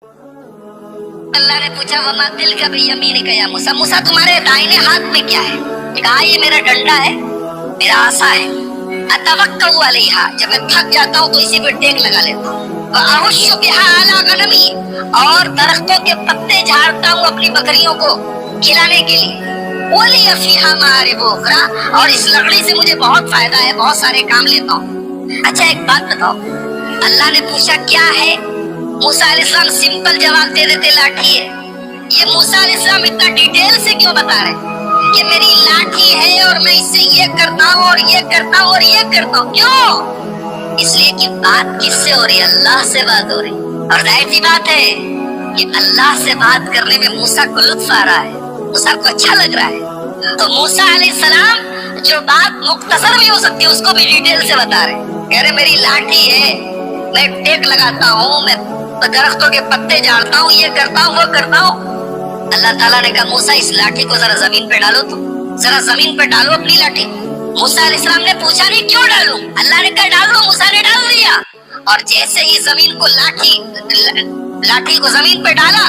अल्लाह ने पूछा वमा दिल का यमीन का या मूसा, मूसा तुम्हारे दाहिने हाथ में क्या है? कहा ये मेरा डंडा है, मेरा आसा है। अतवक्कउ अलैहा, जब मैं थक जाता हूँ तो इसी पे टेक लगा लेता हूँ। वअहुश्शु बिहा अला गनमी, और दरख्तों के पत्ते झाड़ता हूँ अपनी बकरियों को खिलाने के लिए। वलिया फीहा मारिब उखरा, और इस लकड़ी से मुझे बहुत फायदा है, बहुत सारे काम लेता हूँ। अच्छा एक बात बताओ, अल्लाह ने पूछा क्या है, मूसा अलैहिस्सलाम सिंपल जवाब दे देते लाठी है। ये मूसा अलैहिस्सलाम इतना डिटेल से क्यों बता रहे हैं कि मेरी लाठी है और मैं इससे ये करता हूँ और ये करता हूँ और ये करता हूँ? क्यों? इसलिए कि बात किससे हो रही है? अल्लाह से बात हो रही। और जाहिर सी बात है कि अल्लाह से बात करने में मूसा को लुत्फ आ रहा है, मूसा को अच्छा लग रहा है। तो मूसा अलैहिस्सलाम जो बात मुख्तसर भी हो सकती है उसको भी डिटेल से बता रहे हैं। कह रहे मेरी लाठी है, मैं टेक लगाता हूँ, मैं दरख्तों के पत्ते झाड़ता हूँ, ये करता हूँ वो करता हूँ। अल्लाह ताला ने कहा मूसा इस लाठी को जरा जमीन पे डालो, तुम जरा जमीन पे डालो अपनी लाठी। मूसा अलैहिस्सलाम ने पूछा नहीं क्यों डालूं, अल्लाह ने कहा डाल दो, मूसा ने डाल दिया। और जैसे ही जमीन को लाठी को जमीन पे डाला,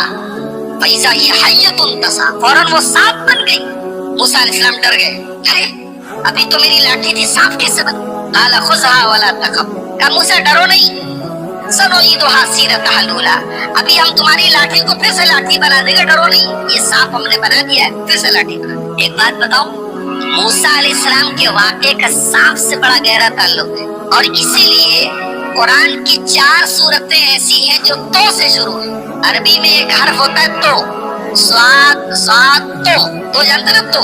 फैज़ा हिय हय्यतुन तसा, फौरन वो सांप बन गई। मूसा अलैहिस्सलाम डर गए, अरे अभी तो मेरी लाठी थी, सांप कैसे बन? काला खुज़हा वला तखफ, कहा मूसा डरो नहीं, सनुईदुहा सीरतहा लूला, अभी हम तुम्हारी लाठी को फिर से लाठी बना देंगे, डरो नहीं, ये सांप हमने बना दिया है, फिर से लाठी बना। एक बात बताओ, मूसा अलैहिस्सलाम के वाक़े का सांप से बड़ा गहरा ताल्लुक है, और इसीलिए कुरान की 4 सूरतें ऐसी हैं जो तो से शुरू है। अरबी में एक हर्फ होता है तो, स्वाद तो जानते ना, तो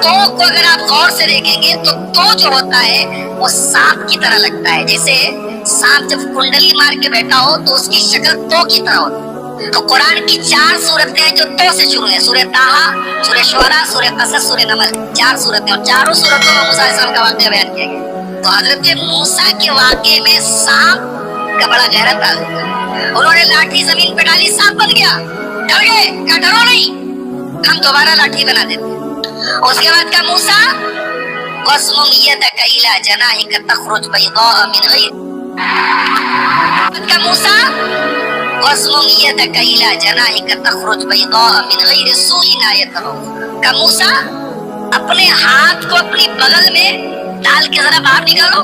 को अगर आप गौर से देखेंगे तो जो होता है वो सांप की तरह लगता है। जैसे सांप जब कुंडली मार के बैठा हो तो उसकी शक्ल तो की तरह होती है। तो कुरान की 4 सूरतें हैं जो तो से शुरू है, सूरह ताहा, सूरह शुअरा, सूरह क़सस, सूरह नमल, 4 सूरतें, और चारों सूरतों में मूसा अलैहिस्सलाम का वाक़या बयान किया गया। तो हजरत मूसा के वाक़े में सांप का बड़ा गहरा ताल्लुक है। उन्होंने लाठी जमीन पे डाली, सांप बन गया, डर गए, क्या डरो नहीं, हम दोबारा लाठी बना देते। उसके बाद का मूसा वस्मुम यदका इला जनाहिका तखरुज बैदा मिन गैर, का मूसा वस्मुम यदका इला जनाहिका तखरुज बैदा मिन गैर सूइन आयतहु, का मूसा अपने हाथ को अपनी बगल में डाल के जरा बाहर निकालो,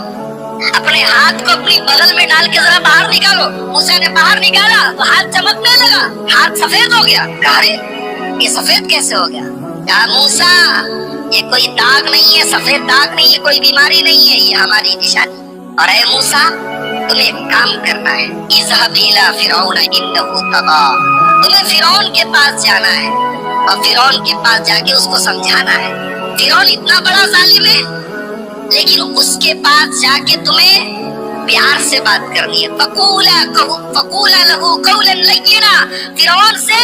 अपने हाथ को अपनी बगल में डाल के जरा बाहर निकालो। मूसा ने बाहर निकाला तो हाथ चमकने लगा, हाथ सफेद हो गया। कहा रे ये सफेद कैसे हो गया? कहा मूसा ये कोई दाग नहीं है, सफेद दाग नहीं है, कोई बीमारी नहीं है, ये हमारी निशानी। और ऐ मूसा तुम्हें एक काम करना है, इज़हब इला फिरौन इन्नहु तग़ा, तुम्हें फिरौन के पास जाना है और फिरौन के पास जाके उसको समझाना है। फिरौन इतना बड़ा जालिम है, लेकिन उसके पास जाके तुम्हें प्यार से बात करनी है। फक़ूला लहू क़ौलन लय्यिना, फिरौन से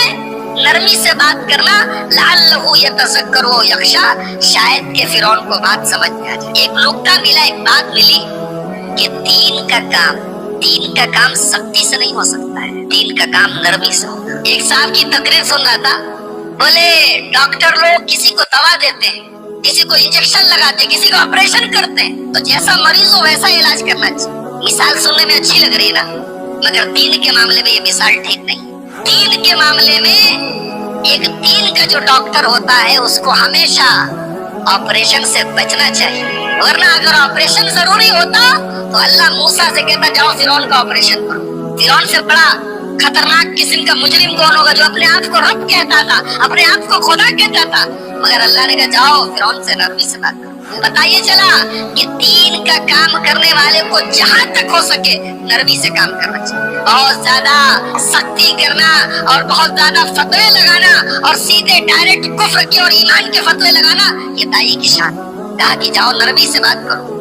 नरमी से बात करना, लअल्लहु यतज़क्करु व यख़शा, शायद के फिरौन को बात समझ में आ जाए। एक नुक्ता मिला, एक बात मिली कि दीन का काम सख्ती से नहीं हो सकता है, दीन का काम नरमी से होगा। एक साहब की तकरीर सुन रहा था, बोले डॉक्टर लोग किसी को दवा देते हैं, किसी को इंजेक्शन लगाते, किसी को ऑपरेशन करते हैं, तो जैसा मरीज हो वैसा इलाज करना चाहिए। मिसाल सुनने में अच्छी लग रही है ना, मगर दीन के मामले में ये मिसाल ठीक नहीं। दीन के मामले में एक दीन का जो डॉक्टर होता है उसको हमेशा ऑपरेशन से बचना चाहिए, वरना अगर ऑपरेशन जरूरी होता तो अल्लाह मूसा से कहता जाओ फिरौन का ऑपरेशन करो। फिरौन से बड़ा खतरनाक किस्म का मुजरिम कौन होगा जो अपने आप को रब कहता था, अपने आप को खुदा कहता था? मगर अल्लाह ने कहा जाओ फिरौन से नरमी से बात करो। पता ये चला कि दीन का काम करने वाले को जहां तक हो सके नरमी से काम करना चाहिए। बहुत ज्यादा सख्ती करना और बहुत ज्यादा फतवे लगाना और सीधे डायरेक्ट कुफ्र के और ईमान के फतवे लगाना, ये दाई की शान। कहा कि जाओ नरमी से बात करो।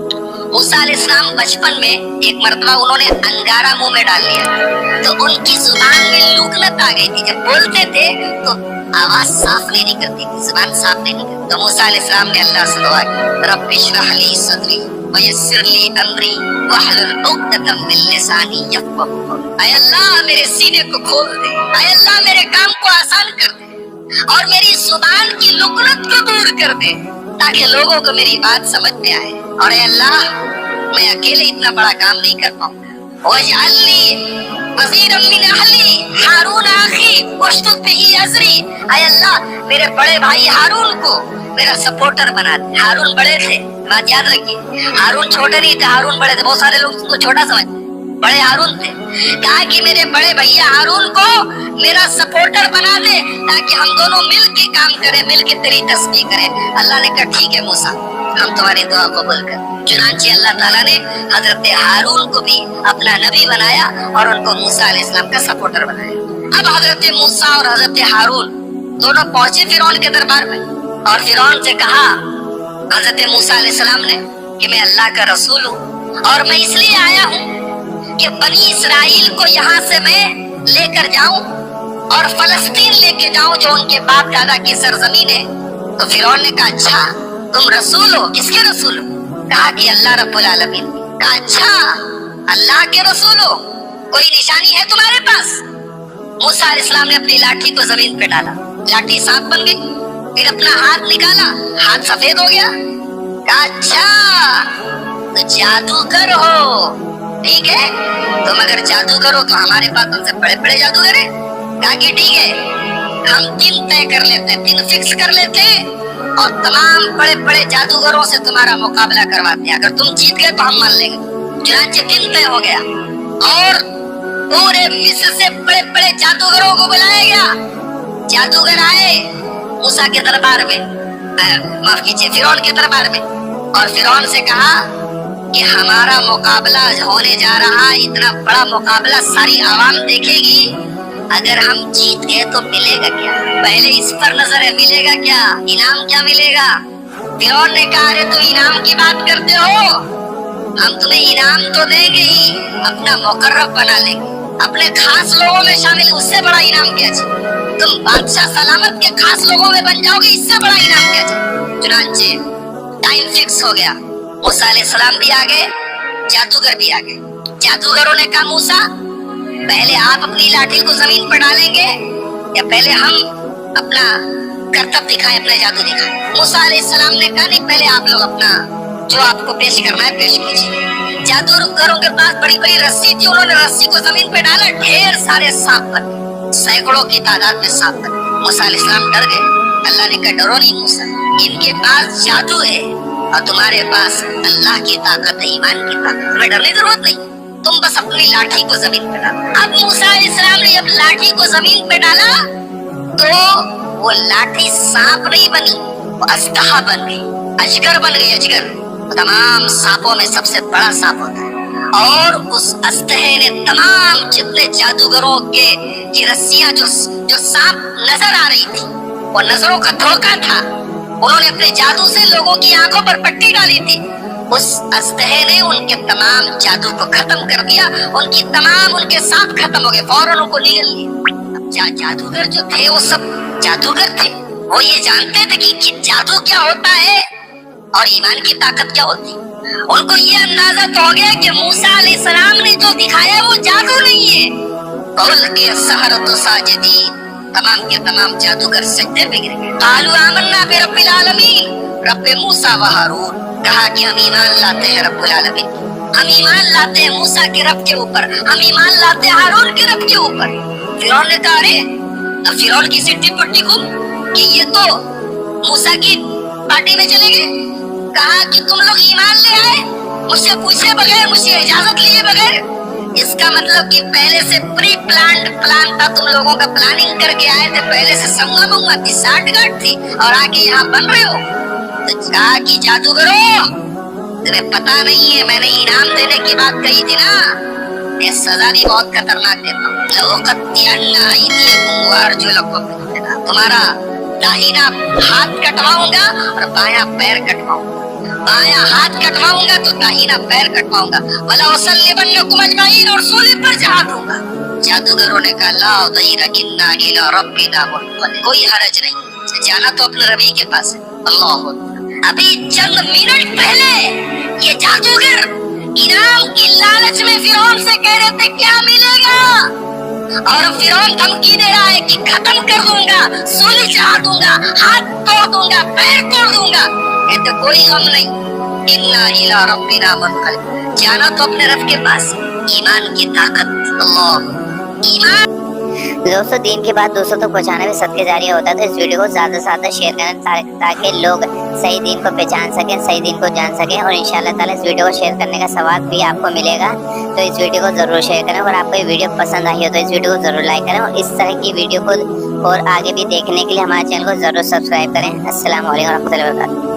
मूसा अलैहिस्सलाम बचपन में एक मरतबा उन्होंने अंगारा मुंह में डाल लिया तो उनकी जुबान में लूकनत आ गई थी। जब बोलते थे तो आवाज साफ नहीं निकलती थी, जुबान साफ नहीं निकलती। तो मूसा अलैहिस्सलाम ने अल्लाह से दुआ की, रब्बि इश्रह ली सदरी वयस्सिर ली अमरी वहलुल उक़दतम मिन लिसानी यफ़क़हू क़ौली। ऐ अल्लाह मेरे सीने को खोल दे, ऐ अल्लाह मेरे काम को आसान कर दे और मेरी जुबान की लुकनत को दूर कर दे ताकि लोगों को मेरी बात समझ में आए। और ऐ अल्लाह मैं अकेले इतना बड़ा काम नहीं कर पाऊंगा, वजअल ली वज़ीरम मिन अहली हारून आखी वश्तुद बिही अज़री। ऐ अल्लाह मेरे बड़े भाई हारून को मेरा सपोर्टर बना दे। हारून बड़े थे, बात याद रखिए, हारून छोटे नहीं थे, हारून बड़े थे। बहुत सारे लोग उसको छोटा समझते, बड़े हारून थे। कहा कि मेरे बड़े भैया हारून को मेरा सपोर्टर बना दे ताकि हम दोनों मिल के काम करें, मिल के तेरी तस्बीह करें। अल्लाह ने कहा ठीक है मूसा, हम तुम्हारी दुआ कबूल कर। चुनांचे अल्लाह ताला ने हजरत हारून को भी अपना नबी बनाया और उनको मूसा अलैहिस्सलाम का सपोर्टर बनाया। अब हजरत मूसा और हजरत हारून दोनों पहुंचे फिरौन के दरबार में और फिरौन से कहा हजरत मूसा अलैहिस्सलाम ने कि मैं अल्लाह का रसूल हूँ और मैं इसलिए आया हूँ कि बनी इसराइल को यहाँ से मैं लेकर जाऊं और फलस्तीन लेके जाऊं जो उनके बाप दादा की सरजमीन है। तो फिरौन ने कहा अच्छा तुम रसूल हो, किसके रसूल हो? कहा कि अल्लाह रब्बुल आलमीन। कहा अच्छा अल्लाह के रसूल हो, कोई निशानी है तुम्हारे पास? मूसा अलैहिस्सलाम ने अपनी लाठी को जमीन पे डाला, लाठी सांप बन गई। फिर अपना हाथ निकाला, हाथ सफेद हो गया। कहा अच्छा तो जादूगर हो, ठीक है, तुम अगर जादूगर हो तो हमारे पास तुमसे बड़े बड़े जादूगर हैं। कहा कि ठीक है, हम दिन तय कर लेते, दिन फिक्स कर लेते और तमाम बड़े बड़े जादूगरों से तुम्हारा मुकाबला करवाते हैं। अगर तुम जीत गए तो हम मान लेंगे। चुनांचे दिन तय हो गया और पूरे मिस्र से बड़े बड़े जादूगरों को बुलाया गया। जादूगर आए मूसा के दरबार में, माफ कीजिए फिरौन के दरबार में, और फिरौन से कहा कि हमारा मुकाबला होने जा रहा है, इतना बड़ा मुकाबला सारी आवाम देखेगी, अगर हम जीत गए तो मिलेगा क्या? पहले इस पर नजर है, मिलेगा क्या, इनाम क्या मिलेगा? फिरौन ने कहा अरे तुम इनाम की बात करते हो, हम तुम्हें इनाम तो देंगे ही, अपना मुकर्रब बना लेंगे, अपने खास लोगों में शामिल, उससे बड़ा इनाम क्या चाहिए? तुम बादशाह सलामत के खास लोगों में बन जाओगे, इससे बड़ा इनाम क्या चाहिए? चुनांचे टाइम फिक्स हो गया, मूसा अलैहिस्सलाम भी आ गए, जादूगर भी आ गए। जादूगरों ने कहा मूसा पहले आप अपनी लाठी को जमीन पर डालेंगे या पहले हम अपना करतब दिखाएं, अपना जादू दिखाएं? मूसा अलैहिस्सलाम ने कहा नहीं, पहले आप लोग अपना जो आपको पेश करना है पेश कीजिए। जादूगरों के पास बड़ी बड़ी रस्सी थी, उन्होंने रस्सी को जमीन पे डाला, ढेर सारे सांप बन गए, सैकड़ों की तादाद में सांप बन गए। मूसा अलैहिस्सलाम डर गए। अल्लाह ने कहा डरो नहीं मूसा, इनके पास जादू है और तुम्हारे पास अल्लाह की ताकत है, ईमान की ताकत, तुम्हें डरने की जरूरत नहीं, तुम बस अपनी लाठी को जमीन पे डालो। अब मूसा अलैहिस्सलाम ने जब लाठी को जमीन पे डाला तो वो लाठी सांप नहीं बनी, वो अस्तहा बन गई, अजगर बन गई। अजगर तमाम सांपों में सबसे बड़ा सांप होता है और उस अस्तहे ने तमाम जितने जादूगरों की रस्सियां जो सांप नजर आ रही थी, वो नजरों का धोखा था, उन्होंने अपने जादू से लोगों की आंखों पर पट्टी डाली थी, उस अस्तहे ने उनके तमाम जादू को खत्म कर दिया, उनके सांप खत्म हो गए, फौरन उनको निगल लिया। जादूगर जो थे वो सब जादूगर थे, वो ये जानते थे कि जादू क्या होता है और ईमान की ताकत क्या होती। उनको ये अंदाजा तो हो गया कि मूसा अलैहिस्सलाम ने जो दिखाया वो जादू नहीं है। सहरतु साजिदीन, तमाम के तमाम जादूगर सजदे में गिर गए। कालू आमन्ना बिरब्बिल आलमीन, रब्बे मूसा व हारून, कहा कि हम ईमान लाते हैं रब्बुल आलमीन, हम ईमान लाते हैं मूसा के रब के ऊपर, हम ईमान लाते हैं हारून के रब के ऊपर। फिरौन ने कहा अरे, अब फिरौन की सिट्टी पुट्टी घूम कि ये तो मूसा की पार्टी में चले गए। कहा कि तुम लोग ईमान ले आए मुझसे पूछे बगैर, मुझसे इजाजत लिए बगैर, इसका मतलब कि पहले से प्री प्लान था, तुम लोगों का प्लानिंग करके आए थे, पहले से संगमा थी, साठगांठ थी और आके यहाँ बन रहे हो। तो कहा कि जादूगरों तुम्हें पता नहीं है, मैंने इनाम देने की बात कही थी ना, ये सजा भी बहुत खतरनाक देता हूँ। तुम्हारा दाहिना हाथ कटवाऊंगा और बायां पैर कटवाऊंगा, बायां हाथ कटवाऊंगा तो दाहिना पैर कटवाऊंगा, वला उसल्लिबन्नकुम अजमाइन, और सूली पर चढ़ा दूंगा। जादूगरों ने कहा ला दैरा इन्ना इला रब्बिना मुनक़लिब, कोई हरज नहीं, जाना तो अपने रबी के पास है। अल्लाह अभी चंद मिनट पहले ये जादूगर इनाम की लालच में फिरौन से कह रहे थे क्या मिलेगा, और फिरौन धमकी दे रहा है कि खत्म कर दूंगा, सूली चढ़ा दूंगा, हाथ तोड़ दूंगा, पैर तोड़ दूंगा। कहते कोई गम नहीं, इन्ना इला रब्बिना मुनक़लिब, जाना तो अपने रब के पास है। ईमान की ताकत, अल्लाह, ईमान। दोस्तों दीन की बात दूसरों तक पहुंचाना भी सदके जारिया होता है, तो इस वीडियो को ज्यादा से ज्यादा शेयर करें ताकि लोग सही दीन को पहचान सकें, सही दीन को जान सकें। और इंशाअल्लाह ताला इस वीडियो को शेयर करने का सवाब भी आपको मिलेगा, तो इस वीडियो को जरूर शेयर करें। और आपको ये वीडियो पसंद आई हो तो इस वीडियो को जरूर लाइक करें, और इस तरह की वीडियो को और आगे भी देखने के लिए हमारे चैनल को जरूर सब्सक्राइब करें। अस्सलाम वालेकुम रहमतुल्लाहि व बरकातहू।